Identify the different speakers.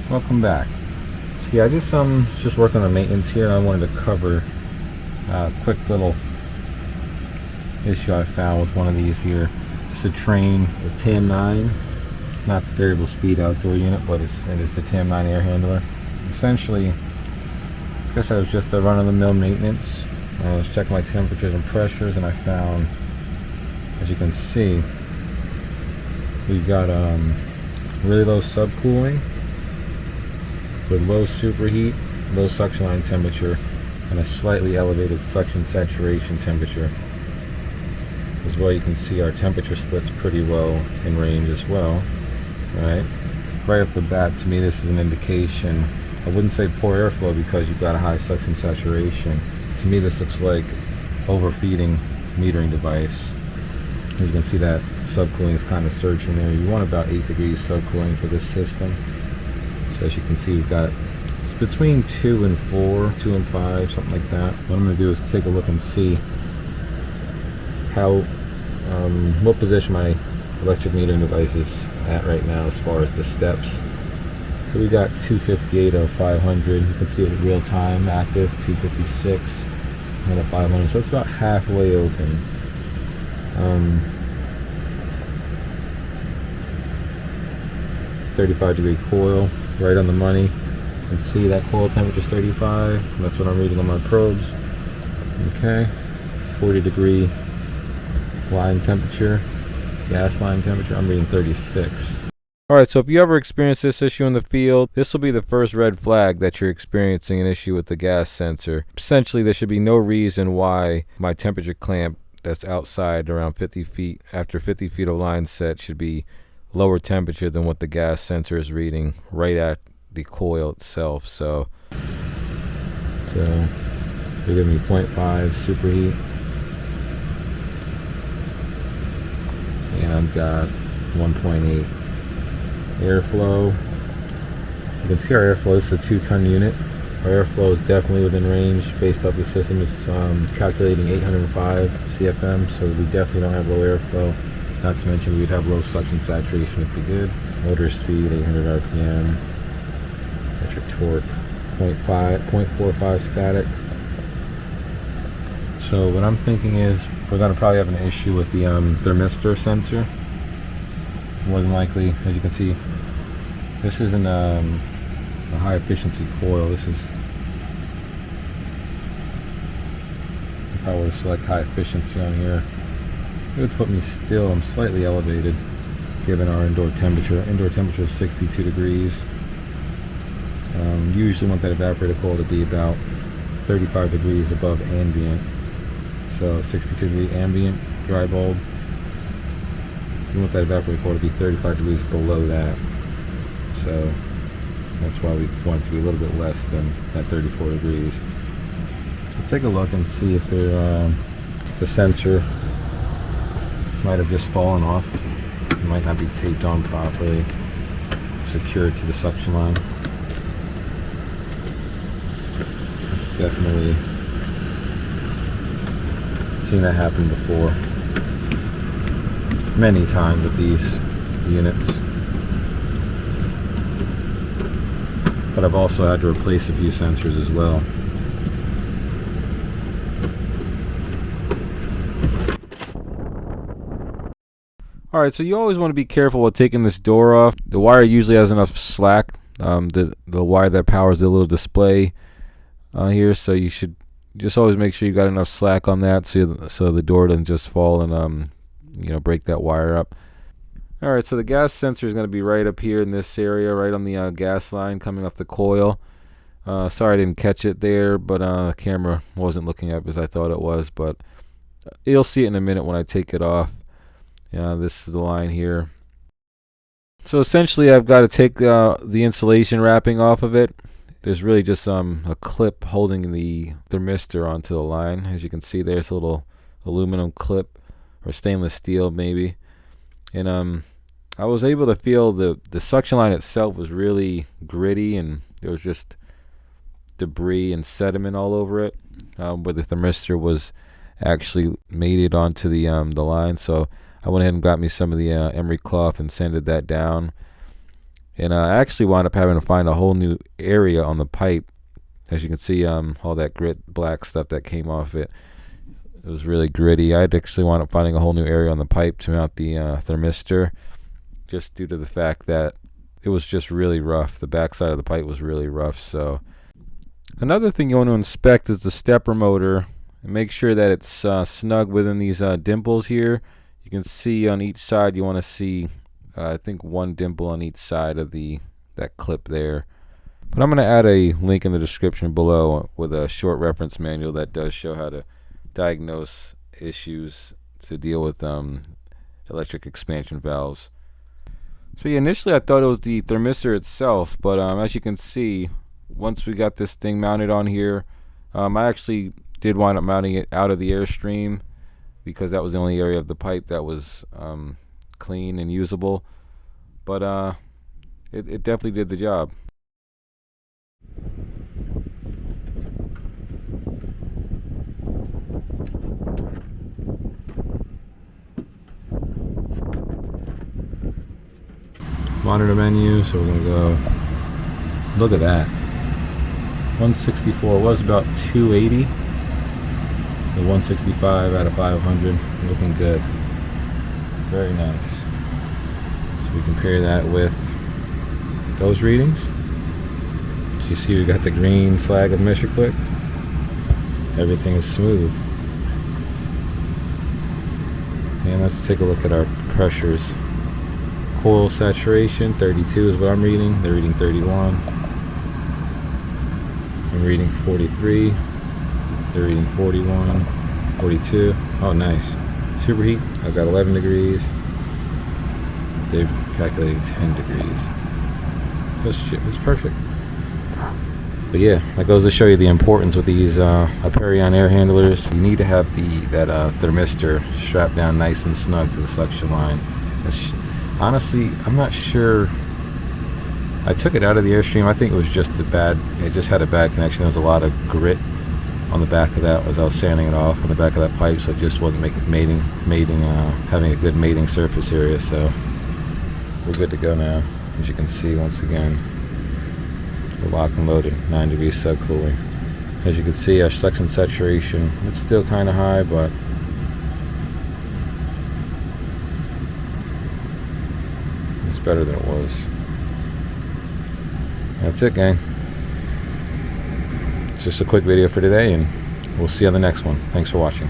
Speaker 1: Welcome back. So yeah, I just working on maintenance here. I wanted to cover a quick little issue I found with one of these here. It's the Trane Tam 9. It's not the variable speed outdoor unit, but it is the Tam 9 air handler. Essentially, I guess I was just a run-of-the-mill maintenance. I was checking my temperatures and pressures, and I found, as you can see, we've got really low subcooling with low superheat, low suction line temperature, and a slightly elevated suction saturation temperature. As well, you can see our temperature split's pretty well in range as well. Right off the bat, to me this is an indication. I wouldn't say poor airflow because you've got a high suction saturation. To me this looks like overfeeding metering device. As you can see, that subcooling is kind of surging there. You want about 8 degrees subcooling for this system. So as you can see, we've got between 2 and 4, 2 and 5, something like that. What I'm going to do is take a look and see how, what position my electric metering device is at right now as far as the steps. So we got 258 of 500. You can see it real time active, 256 and a 500. So it's about halfway open. 35 degree coil, right on the money. You can see that coil temperature is 35. That's what I'm reading on my probes. Okay, 40 degree line temperature, gas line temperature. I'm reading 36.
Speaker 2: Alright, so if you ever experience this issue in the field, this will be the first red flag that you're experiencing an issue with the gas sensor. Essentially, there should be no reason why my temperature clamp that's outside around 50 feet, after 50 feet of line set, should be lower temperature than what the gas sensor is reading right at the coil itself. So they're giving me 0.5 superheat, and I've got 1.8 airflow. You can see our airflow. This is a 2-ton unit. Our airflow is definitely within range based off the system. It's calculating 805 CFM, so we definitely don't have low airflow. Not to mention we'd have low suction saturation if we did. Motor speed 800 RPM. Electric torque 0.45 static. So what I'm thinking is we're going to probably have an issue with the thermistor sensor. More than likely, as you can see, this isn't a high efficiency coil. This is, if I were to select high efficiency on here, it would put me still, I'm slightly elevated given our indoor temperature. Indoor temperature is 62 degrees. You usually want that evaporator coil to be about 35 degrees above ambient. So 62 degree ambient dry bulb. You want that evaporator coil to be 35 degrees below that. So that's why we want it to be a little bit less than that 34 degrees. Let's take a look and see if the sensor might have just fallen off. It might not be taped on properly, secured to the suction line. It's definitely seen that happen before, many times with these units. But I've also had to replace a few sensors as well. Alright, so you always want to be careful with taking this door off. The wire usually has enough slack, the wire that powers the little display here, so you should just always make sure you got enough slack on that so the door doesn't just fall and break that wire up. Alright, so the gas sensor is going to be right up here in this area, right on the gas line coming off the coil. Sorry I didn't catch it there, but the camera wasn't looking up as I thought it was, but you'll see it in a minute when I take it off. This is the line here. So essentially I've got to take the insulation wrapping off of it. There's really just a clip holding the thermistor onto the line. As you can see, there's a little aluminum clip, or stainless steel maybe. And I was able to feel the suction line itself was really gritty, and there was just debris and sediment all over it, where the thermistor was actually mated onto the line. So I went ahead and got me some of the emery cloth and sanded that down. and I actually wound up having to find a whole new area on the pipe. As you can see, all that grit black stuff that came off it. It was really gritty. I'd actually wound up finding a whole new area on the pipe to mount the thermistor, just due to the fact that it was just really rough. The backside of the pipe was really rough. So another thing you want to inspect is the stepper motor, and make sure that it's snug within these dimples here. You can see on each side, you want to see I think one dimple on each side of that clip there. But I'm going to add a link in the description below with a short reference manual that does show how to diagnose issues to deal with electric expansion valves. So yeah, initially I thought it was the thermistor itself, but as you can see, once we got this thing mounted on here, I actually did wind up mounting it out of the airstream, because that was the only area of the pipe that was clean and usable. But it definitely did the job.
Speaker 1: Monitor menu, so we're gonna go look at that. 164 was about 280, so 165 out of 500, looking good, very nice. So we compare that with those readings. As you see, we got the green flag of measure click. Everything is smooth. And let's take a look at our pressures. Coil saturation 32 is what I'm reading. They're reading 31. I'm reading 43. They're reading 41, 42. Oh, nice. Superheat, I've got 11 degrees. They've calculated 10 degrees. That's perfect. But yeah, that goes to show you the importance with these Aperion air handlers. You need to have that thermistor strapped down nice and snug to the suction line. Honestly, I'm not sure. I took it out of the Airstream. I think it was just it just had a bad connection. There was a lot of grit on the back of that as I was sanding it off on the back of that pipe, so it just wasn't having a good mating surface area. So we're good to go now. As you can see, once again, we're locked and loaded, 9 degrees subcooling. As you can see, our suction saturation, it's still kind of high, but it's better than it was. That's it, gang. It's just a quick video for today, and we'll see you on the next one. Thanks for watching.